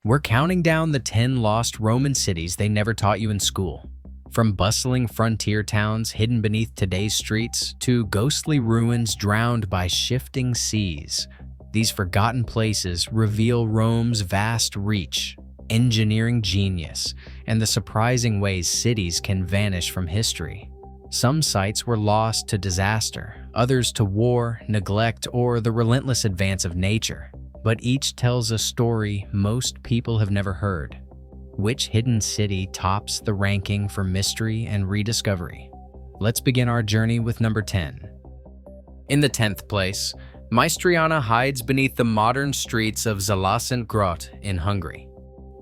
We're counting down the 10 lost Roman cities they never taught you in school. From bustling frontier towns hidden beneath today's streets to ghostly ruins drowned by shifting seas, these forgotten places reveal Rome's vast reach, engineering genius, and the surprising ways cities can vanish from history. Some sites were lost to disaster, others to war, neglect, or the relentless advance of nature. But each tells a story most people have never heard. Which hidden city tops the ranking for mystery and rediscovery? Let's begin our journey with number 10. In the 10th place, Maestriana hides beneath the modern streets of Zalacent Grot in Hungary.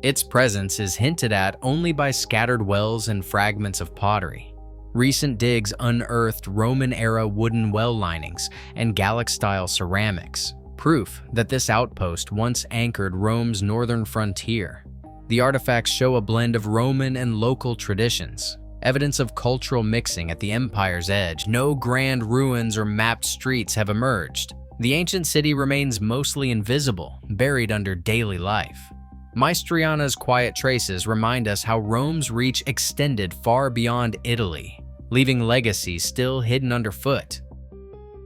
Its presence is hinted at only by scattered wells and fragments of pottery. Recent digs unearthed Roman-era wooden well linings and Gallic-style ceramics, proof that this outpost once anchored Rome's northern frontier. The artifacts show a blend of Roman and local traditions, evidence of cultural mixing at the empire's edge. No grand ruins or mapped streets have emerged. The ancient city remains mostly invisible, buried under daily life. Maestriana's quiet traces remind us how Rome's reach extended far beyond Italy, leaving legacies still hidden underfoot.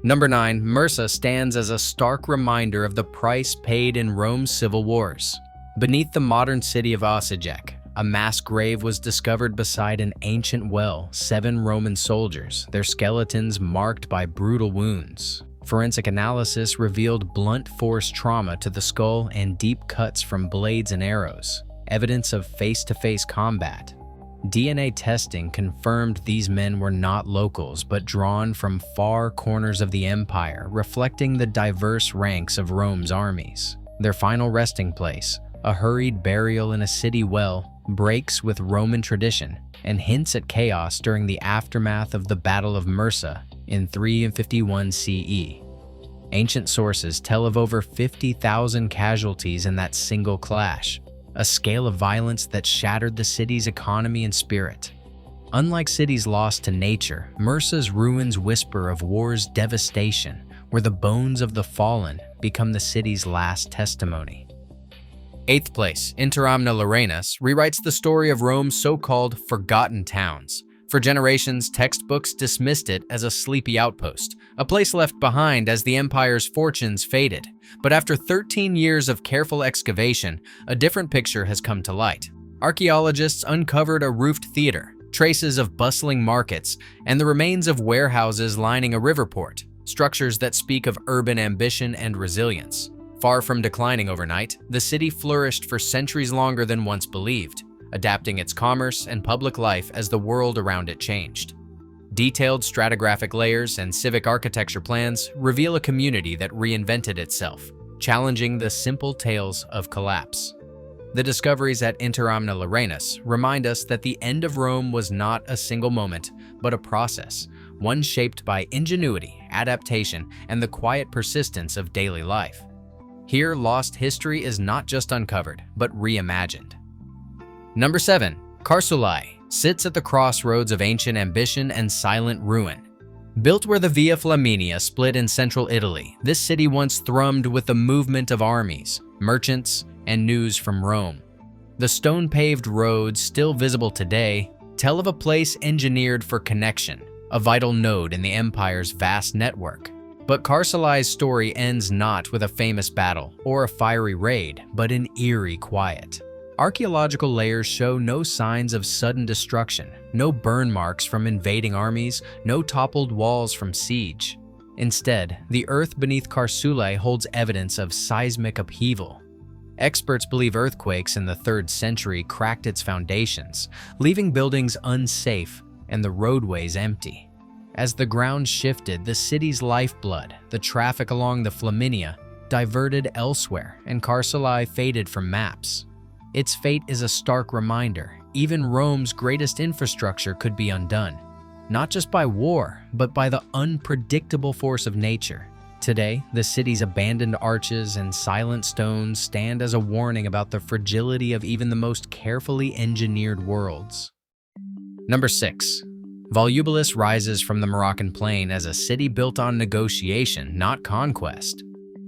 Number 9, Mursa stands as a stark reminder of the price paid in Rome's civil wars. Beneath the modern city of Osijek, a mass grave was discovered beside an ancient well. 7 Roman soldiers, their skeletons marked by brutal wounds. Forensic analysis revealed blunt force trauma to the skull and deep cuts from blades and arrows, evidence of face-to-face combat. DNA testing confirmed these men were not locals, but drawn from far corners of the empire, reflecting the diverse ranks of Rome's armies. Their final resting place, a hurried burial in a city well, breaks with Roman tradition and hints at chaos during the aftermath of the Battle of Mursa in 351 CE. Ancient sources tell of over 50,000 casualties in that single clash, a scale of violence that shattered the city's economy and spirit. Unlike cities lost to nature, Mursa's ruins whisper of war's devastation, where the bones of the fallen become the city's last testimony. 8th place, Interamna Laurenus rewrites the story of Rome's so-called forgotten towns. For generations, textbooks dismissed it as a sleepy outpost, a place left behind as the empire's fortunes faded. But after 13 years of careful excavation, a different picture has come to light. Archaeologists uncovered a roofed theater, traces of bustling markets, and the remains of warehouses lining a river port, structures that speak of urban ambition and resilience. Far from declining overnight, the city flourished for centuries longer than once believed, adapting its commerce and public life as the world around it changed. Detailed stratigraphic layers and civic architecture plans reveal a community that reinvented itself, challenging the simple tales of collapse. The discoveries at Interamna Laurenus remind us that the end of Rome was not a single moment, but a process, one shaped by ingenuity, adaptation, and the quiet persistence of daily life. Here, lost history is not just uncovered, but reimagined. Number 7, Carsulai sits at the crossroads of ancient ambition and silent ruin. Built where the Via Flaminia split in central Italy, this city once thrummed with the movement of armies, merchants, and news from Rome. The stone-paved roads, still visible today, tell of a place engineered for connection, a vital node in the empire's vast network. But Carsulai's story ends not with a famous battle or a fiery raid, but in eerie quiet. Archaeological layers show no signs of sudden destruction, no burn marks from invading armies, no toppled walls from siege. Instead, the earth beneath Carsulai holds evidence of seismic upheaval. Experts believe earthquakes in the 3rd century cracked its foundations, leaving buildings unsafe and the roadways empty. As the ground shifted, the city's lifeblood, the traffic along the Flaminia, diverted elsewhere, and Carsulai faded from maps. Its fate is a stark reminder. Even Rome's greatest infrastructure could be undone, not just by war, but by the unpredictable force of nature. Today, the city's abandoned arches and silent stones stand as a warning about the fragility of even the most carefully engineered worlds. Number 6. Volubilis rises from the Moroccan plain as a city built on negotiation, not conquest.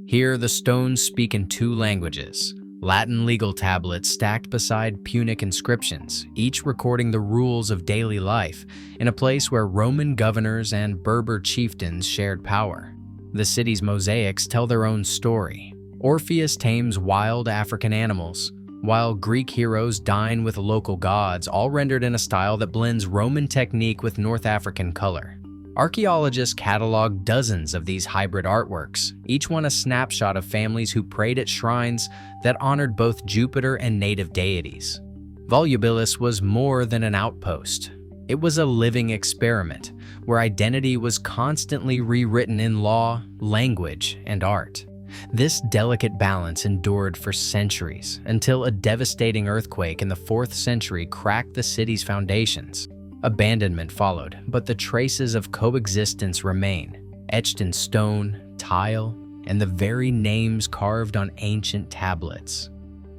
Here, the stones speak in 2 languages, Latin legal tablets stacked beside Punic inscriptions, each recording the rules of daily life in a place where Roman governors and Berber chieftains shared power. The city's mosaics tell their own story. Orpheus tames wild African animals, while Greek heroes dine with local gods, all rendered in a style that blends Roman technique with North African color. Archaeologists catalog dozens of these hybrid artworks, each one a snapshot of families who prayed at shrines that honored both Jupiter and native deities. Volubilis was more than an outpost. It was a living experiment, where identity was constantly rewritten in law, language, and art. This delicate balance endured for centuries, until a devastating earthquake in the 4th century cracked the city's foundations. Abandonment followed, but the traces of coexistence remain, etched in stone, tile, and the very names carved on ancient tablets.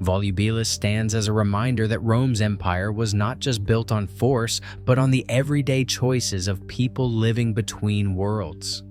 Volubilis stands as a reminder that Rome's empire was not just built on force, but on the everyday choices of people living between worlds.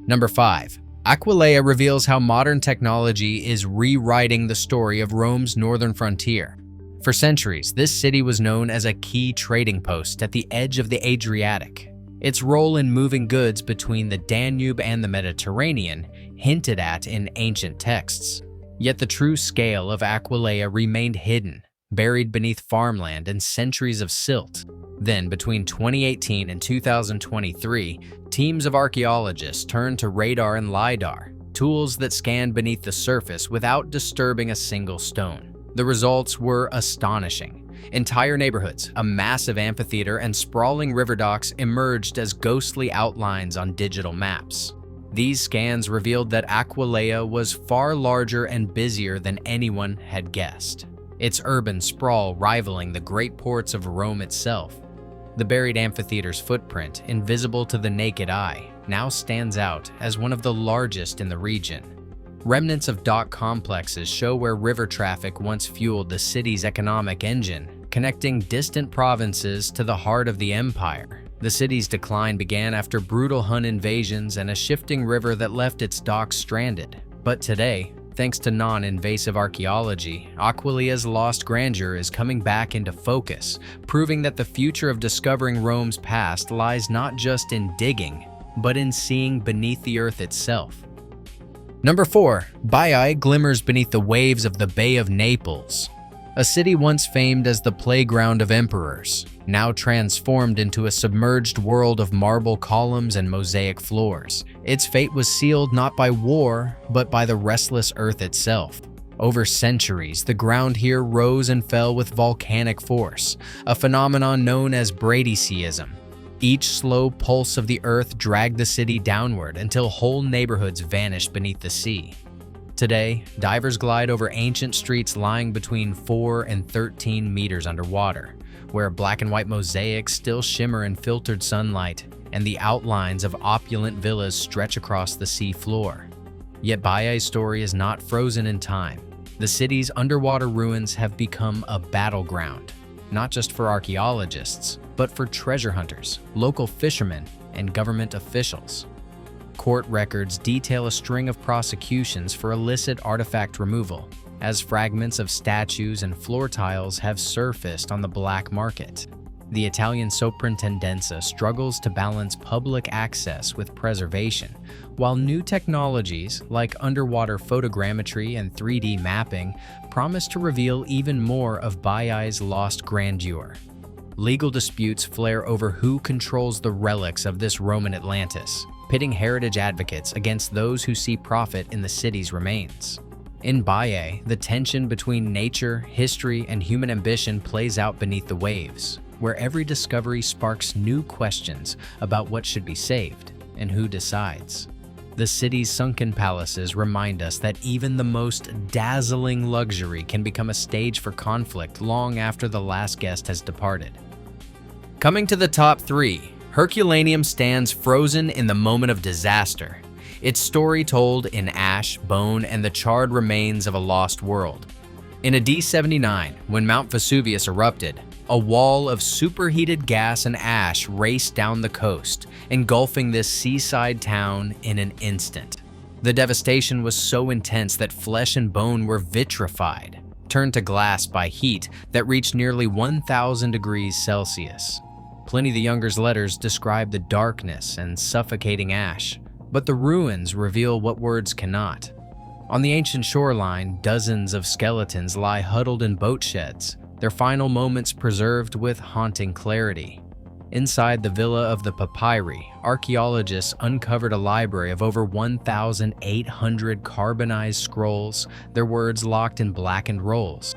Number 5. Aquileia reveals how modern technology is rewriting the story of Rome's northern frontier. For centuries, this city was known as a key trading post at the edge of the Adriatic. Its role in moving goods between the Danube and the Mediterranean hinted at in ancient texts. Yet the true scale of Aquileia remained hidden, buried beneath farmland and centuries of silt. Then, between 2018 and 2023, teams of archaeologists turned to radar and LiDAR, tools that scanned beneath the surface without disturbing a single stone. The results were astonishing. Entire neighborhoods, a massive amphitheater, and sprawling river docks emerged as ghostly outlines on digital maps. These scans revealed that Aquileia was far larger and busier than anyone had guessed, its urban sprawl rivaling the great ports of Rome itself. The buried amphitheater's footprint, invisible to the naked eye, now stands out as one of the largest in the region. Remnants of dock complexes show where river traffic once fueled the city's economic engine, connecting distant provinces to the heart of the empire. The city's decline began after brutal Hun invasions and a shifting river that left its docks stranded. But today, thanks to non-invasive archaeology, Aquileia's lost grandeur is coming back into focus, proving that the future of discovering Rome's past lies not just in digging, but in seeing beneath the earth itself. Number 4. Baiae glimmers beneath the waves of the Bay of Naples. A city once famed as the playground of emperors, now transformed into a submerged world of marble columns and mosaic floors. Its fate was sealed not by war, but by the restless earth itself. Over centuries, the ground here rose and fell with volcanic force, a phenomenon known as bradyseism. Each slow pulse of the earth dragged the city downward until whole neighborhoods vanished beneath the sea. Today, divers glide over ancient streets lying between 4 and 13 meters underwater, where black and white mosaics still shimmer in filtered sunlight, and the outlines of opulent villas stretch across the sea floor. Yet Baiae's story is not frozen in time. The city's underwater ruins have become a battleground, not just for archaeologists, but for treasure hunters, local fishermen, and government officials. Court records detail a string of prosecutions for illicit artifact removal, as fragments of statues and floor tiles have surfaced on the black market. The Italian Soprintendenza struggles to balance public access with preservation, while new technologies like underwater photogrammetry and 3D mapping promise to reveal even more of Baiae's lost grandeur. Legal disputes flare over who controls the relics of this Roman Atlantis, pitting heritage advocates against those who see profit in the city's remains. In Baiae, the tension between nature, history, and human ambition plays out beneath the waves, where every discovery sparks new questions about what should be saved and who decides. The city's sunken palaces remind us that even the most dazzling luxury can become a stage for conflict long after the last guest has departed. Coming to the top 3, Herculaneum stands frozen in the moment of disaster, its story told in ash, bone, and the charred remains of a lost world. In AD 79, when Mount Vesuvius erupted, a wall of superheated gas and ash raced down the coast, engulfing this seaside town in an instant. The devastation was so intense that flesh and bone were vitrified, turned to glass by heat that reached nearly 1,000 degrees Celsius. Pliny the Younger's letters describe the darkness and suffocating ash, but the ruins reveal what words cannot. On the ancient shoreline, dozens of skeletons lie huddled in boat sheds, their final moments preserved with haunting clarity. Inside the Villa of the Papyri, archaeologists uncovered a library of over 1,800 carbonized scrolls, their words locked in blackened rolls.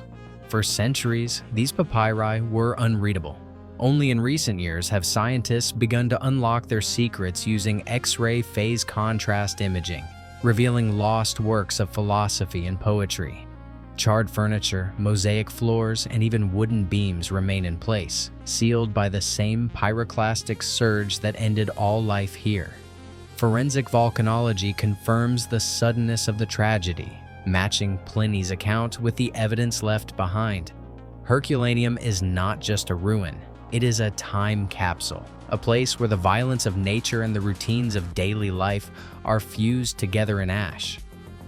For centuries, these papyri were unreadable. Only in recent years have scientists begun to unlock their secrets using X-ray phase contrast imaging, revealing lost works of philosophy and poetry. Charred furniture, mosaic floors, and even wooden beams remain in place, sealed by the same pyroclastic surge that ended all life here. Forensic volcanology confirms the suddenness of the tragedy, matching Pliny's account with the evidence left behind. Herculaneum is not just a ruin, it is a time capsule, a place where the violence of nature and the routines of daily life are fused together in ash.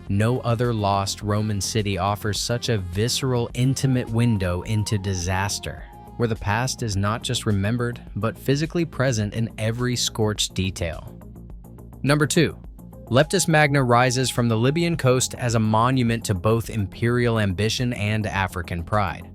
No other lost Roman city offers such a visceral, intimate window into disaster, where the past is not just remembered, but physically present in every scorched detail. Number 2. Leptis Magna rises from the Libyan coast as a monument to both imperial ambition and African pride.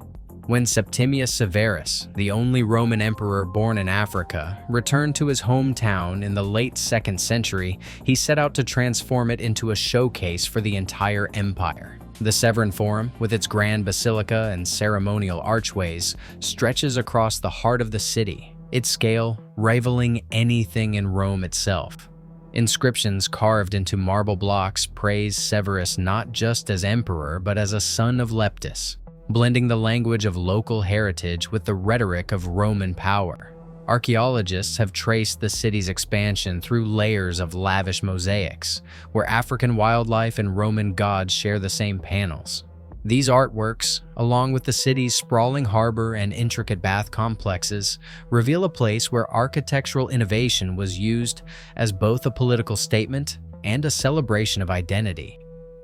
When Septimius Severus, the only Roman emperor born in Africa, returned to his hometown in the late 2nd century, he set out to transform it into a showcase for the entire empire. The Severan Forum, with its grand basilica and ceremonial archways, stretches across the heart of the city, its scale rivaling anything in Rome itself. Inscriptions carved into marble blocks praise Severus not just as emperor, but as a son of Leptis, blending the language of local heritage with the rhetoric of Roman power. Archaeologists have traced the city's expansion through layers of lavish mosaics, where African wildlife and Roman gods share the same panels. These artworks, along with the city's sprawling harbor and intricate bath complexes, reveal a place where architectural innovation was used as both a political statement and a celebration of identity.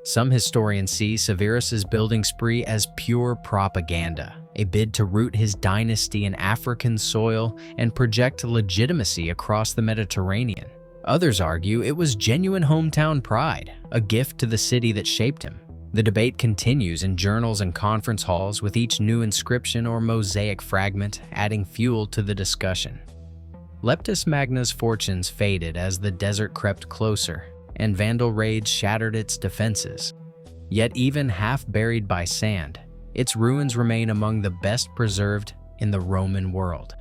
Some historians see Severus's building spree as pure propaganda, a bid to root his dynasty in African soil and project legitimacy across the Mediterranean. Others argue it was genuine hometown pride, a gift to the city that shaped him. The debate continues in journals and conference halls, with each new inscription or mosaic fragment adding fuel to the discussion. Leptis Magna's fortunes faded as the desert crept closer, and Vandal raids shattered its defenses. Yet even half buried by sand, its ruins remain among the best preserved in the Roman world.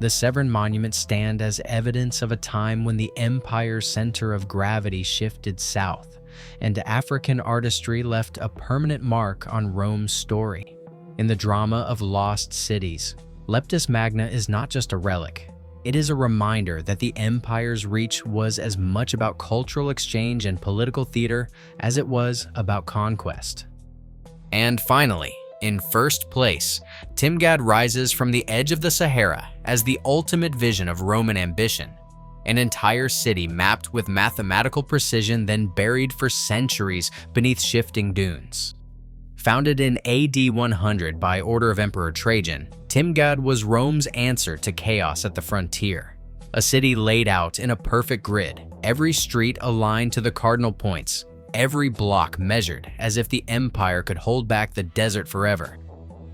The Severan monuments stand as evidence of a time when the empire's center of gravity shifted south, and African artistry left a permanent mark on Rome's story. In the drama of lost cities, Leptis Magna is not just a relic. It is a reminder that the empire's reach was as much about cultural exchange and political theater as it was about conquest. And finally, in first place, Timgad rises from the edge of the Sahara as the ultimate vision of Roman ambition. An entire city mapped with mathematical precision, then buried for centuries beneath shifting dunes. Founded in AD 100 by order of Emperor Trajan, Timgad was Rome's answer to chaos at the frontier. A city laid out in a perfect grid, every street aligned to the cardinal points, every block measured as if the empire could hold back the desert forever.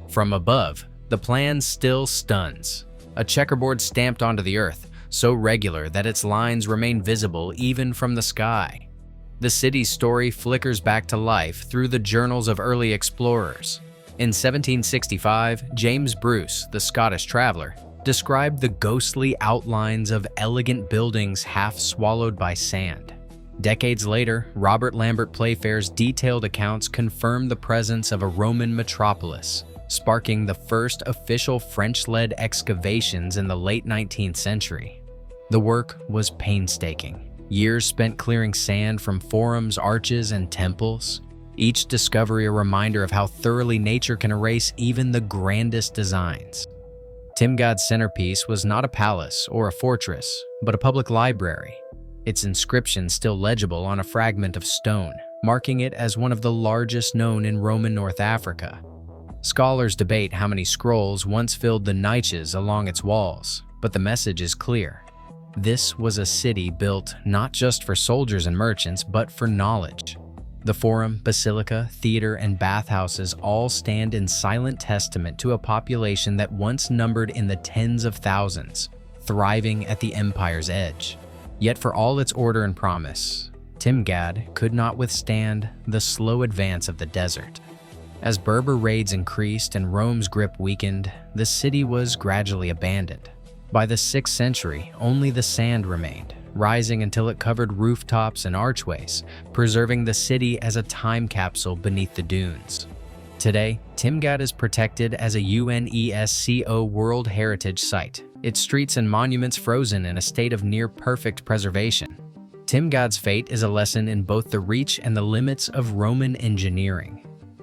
From above, the plan still stuns. A checkerboard stamped onto the earth, so regular that its lines remain visible even from the sky. The city's story flickers back to life through the journals of early explorers. In 1765, James Bruce, the Scottish traveler, described the ghostly outlines of elegant buildings half swallowed by sand. Decades later, Robert Lambert Playfair's detailed accounts confirmed the presence of a Roman metropolis, sparking the first official French-led excavations in the late 19th century. The work was painstaking. Years spent clearing sand from forums, arches, and temples. Each discovery a reminder of how thoroughly nature can erase even the grandest designs. Timgad's centerpiece was not a palace or a fortress, but a public library. its inscription still legible on a fragment of stone, marking it as one of the largest known in Roman North Africa. Scholars debate how many scrolls once filled the niches along its walls, but the message is clear. This was a city built not just for soldiers and merchants, but for knowledge. The forum, basilica, theater, and bathhouses all stand in silent testament to a population that once numbered in the tens of thousands, thriving at the empire's edge. Yet for all its order and promise, Timgad could not withstand the slow advance of the desert. As Berber raids increased and Rome's grip weakened, the city was gradually abandoned. By the 6th century, only the sand remained, rising until it covered rooftops and archways, preserving the city as a time capsule beneath the dunes. Today, Timgad is protected as a UNESCO World Heritage Site, its streets and monuments frozen in a state of near-perfect preservation. Timgad's fate is a lesson in both the reach and the limits of Roman engineering.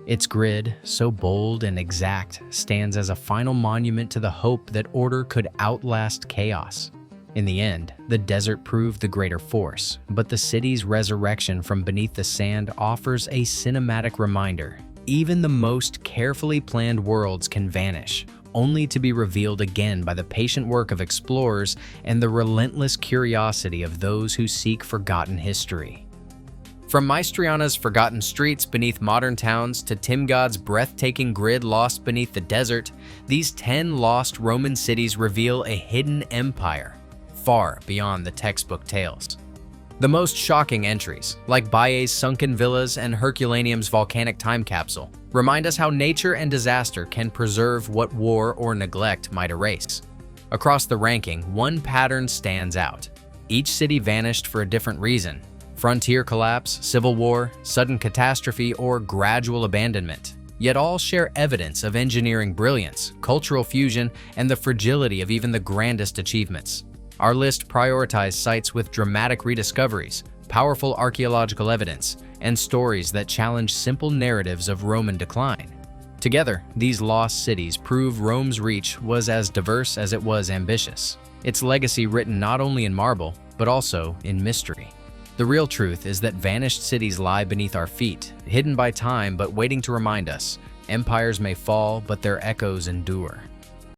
Its grid, so bold and exact, stands as a final monument to the hope that order could outlast chaos. In the end, the desert proved the greater force, but the city's resurrection from beneath the sand offers a cinematic reminder. Even the most carefully planned worlds can vanish, only to be revealed again by the patient work of explorers and the relentless curiosity of those who seek forgotten history. From Maestriana's forgotten streets beneath modern towns to Timgad's breathtaking grid lost beneath the desert, these 10 lost Roman cities reveal a hidden empire, far beyond the textbook tales. The most shocking entries, like Baiae's sunken villas and Herculaneum's volcanic time capsule, remind us how nature and disaster can preserve what war or neglect might erase. Across the ranking, one pattern stands out. Each city vanished for a different reason: frontier collapse, civil war, sudden catastrophe, or gradual abandonment. Yet all share evidence of engineering brilliance, cultural fusion, and the fragility of even the grandest achievements. Our list prioritized sites with dramatic rediscoveries, powerful archaeological evidence, and stories that challenge simple narratives of Roman decline. Together, these lost cities prove Rome's reach was as diverse as it was ambitious, its legacy written not only in marble, but also in mystery. The real truth is that vanished cities lie beneath our feet, hidden by time but waiting to remind us. Empires may fall, but their echoes endure.